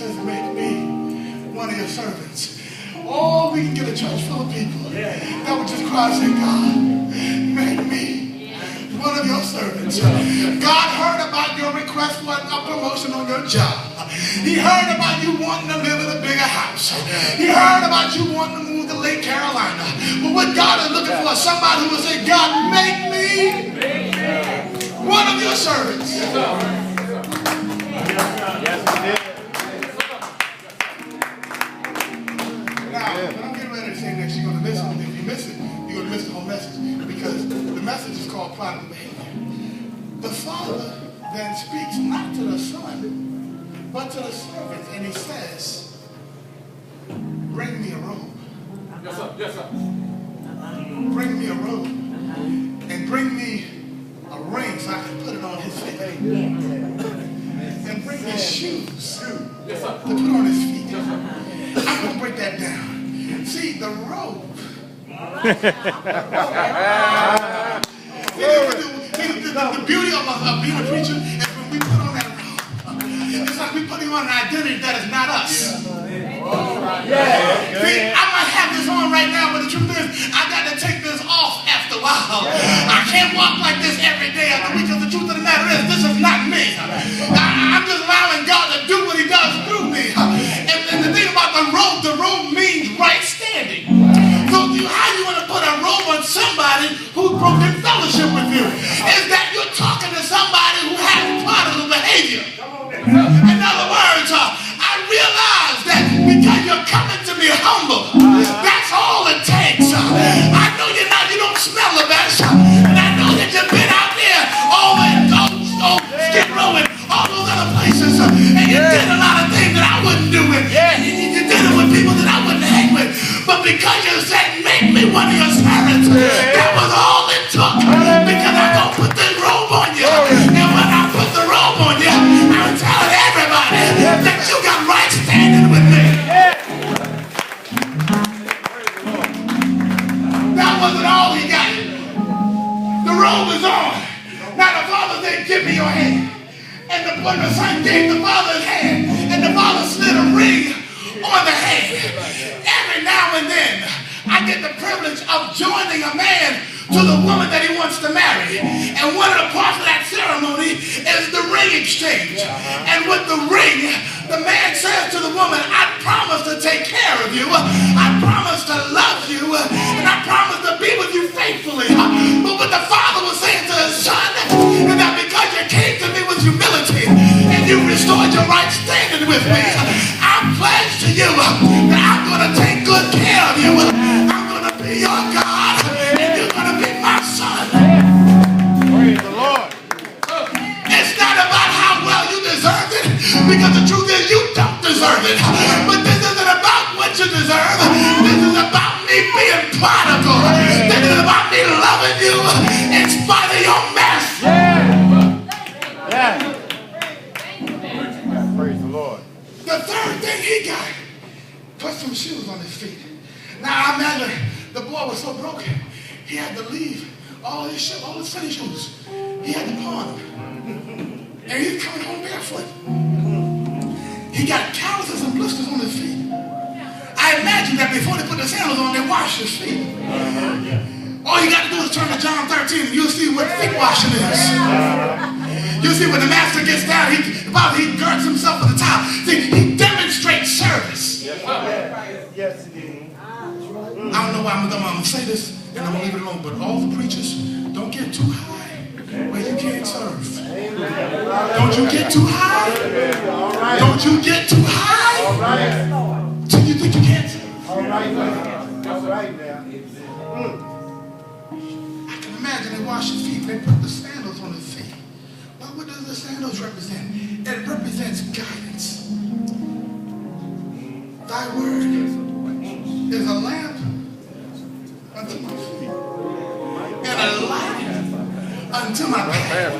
says, make me one of your servants. Oh, we can get a church full of people that would just cry and say, God, make me one of your servants. God heard about your request for a promotion on your job. He heard about you wanting to live in a bigger house. He heard about you wanting to move to Lake Carolina. But what God is looking for is somebody who will say, God, make me one of your servants. Now, when I'm getting ready to say this, you're going to miss it. If you miss it, you're going to miss the whole message. Because the message is called prodigal behavior. The Father then speaks not to the Son, but to the servants, and he says, bring me a robe. Yes, sir. Yes, sir. Bring me a robe. And bring me a ring so I can put it on his finger. And bring me shoes to put on his feet. I'm going to break that down. See, the robe. The beauty of being a preacher is when we put on that robe. It's like we putting on an identity that is not us. See, I might have this on right now, but the truth is, I got to take this off after a while. I can't walk like this every day of the week, because the truth of the matter is, this is not me. I'm just allowing God to do what he does through me. And the thing about the robe means right standing. So how you want to put a robe on somebody who's broken fellowship with you? Is that you're talking to somebody who has prodigal behavior. In other words, I realize that because you're coming to me humble, that's all it takes. I know you don't smell the best, and I know that you've been out there Skid Row and all those other places, and you did a lot of things that I wouldn't do it. You did it with people that I wouldn't hang with. But because you said, make me one of your servants, that was all it took. Because I'm going to put this robe on you. And when I put the robe on you, I'm telling everybody that you got right standing with me. That wasn't all he got. The robe is on. Now the Father said, give me your hand. And when the Son gave the Father his hand, and the Father slid a ring on the hand. Every now and then, I get the privilege of joining a man to the woman that he wants to marry. And one of the parts of that ceremony is the ring exchange. And with the ring, the man says to the woman, I promise to take care of you. I promise to love you. And I promise to be with you faithfully. But what the Father was saying to his Son is that because you came to me with humility and you restored your right standing with me, I pledge to you that I'm going to take good care of you. I'm going to be your God, and you're going to be my son. Praise the Lord. It's not about how well you deserve it, because the truth is you don't deserve it. But this isn't about what you deserve. This is about me being prodigal. This is about me loving you in spite of your mess. Praise the Lord. The third thing he got, put some shoes on his feet. Now I imagine the boy was so broken, he had to leave all his city shoes. He had to pawn them. And he's coming home barefoot. He got calluses and blisters on his feet. I imagine that before they put the sandals on, they washed his feet. All you got to do is turn to John 13 and you'll see what feet washing is. You'll see when the master gets down, he girds himself with a towel. See, he demonstrates service. Yes, he did. I don't know why I'm going to say this, and I'm going to leave it alone, but all the preachers, don't get too high where you can't serve. Don't you get too high. Don't you get too high till you think you can't serve. All right, that's right now. I can imagine they wash his feet and they put the sandals on his feet. Well, what does the sandals represent? It represents guidance. Thy word is a lamp unto my feet and a light unto my path.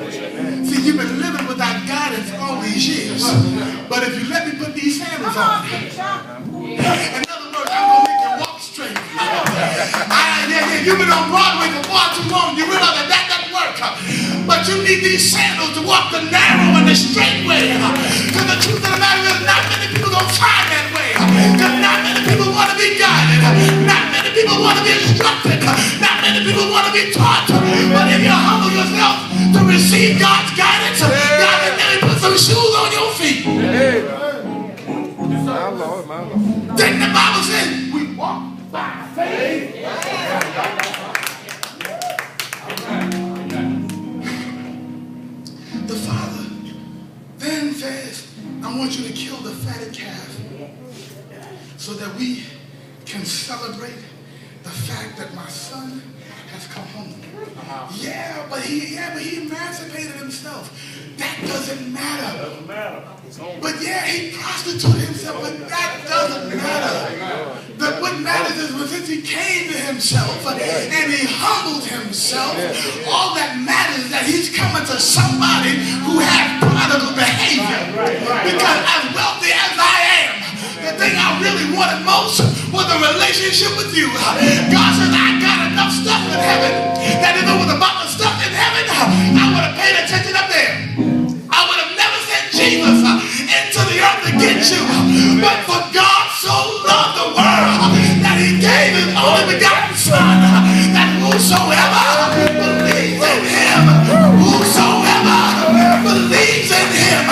See, you've been living without guidance all these years. But if you let me put these sandals on, in other words, I'm going to make you walk straight. You've been on Broadway for far too long. You realize that doesn't work. But you need these sandals to walk the narrow and the straight way. Because the truth of the matter is, not many people going people want to be instructed. Not many people want to be taught. But if you humble yourself to receive God's guidance, God can maybe put some shoes on your feet. My Lord, my Lord. Then the Bible says we walk by faith. The Father then says, I want you to kill the fatted calf so that we can celebrate the fact that my son has come home. Yeah, but he emancipated himself. That doesn't matter. But yeah, he prostituted himself, but that doesn't matter. But what matters is when since he came to himself and he humbled himself, all that matters is that he's coming to somebody who has prodigal behavior. Because as wealthy as I am, the thing I really wanted most was a relationship with you. God says, I got enough stuff in heaven that if it was about the stuff in heaven, I would have paid attention up there. I would have never sent Jesus into the earth to get you. But for God so loved the world that he gave his only begotten Son, that whosoever believes in him, whosoever believes in him,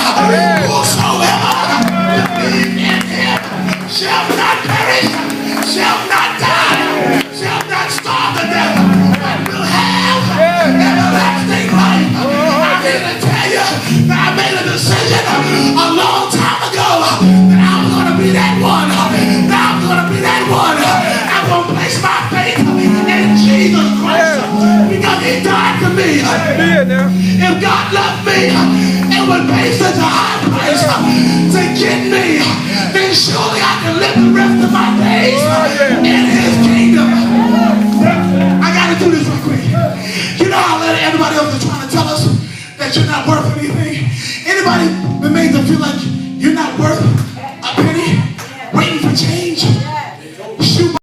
whosoever believes in him, shall not perish, shall not die, shall not starve to death, but will have everlasting life. I'm here to tell you that I made a decision a long time ago that I was going to be that one. Now I'm going to be that one. I'm going to place my faith in Jesus Christ because he died for me. If God loved me and would pay such a high price to get me, then surely I can live the rest of my days in his kingdom. I got to do this real quick. You know how everybody else is trying to tell us that you're not worth anything? Anybody been made to feel like you're not worth a penny, waiting for change?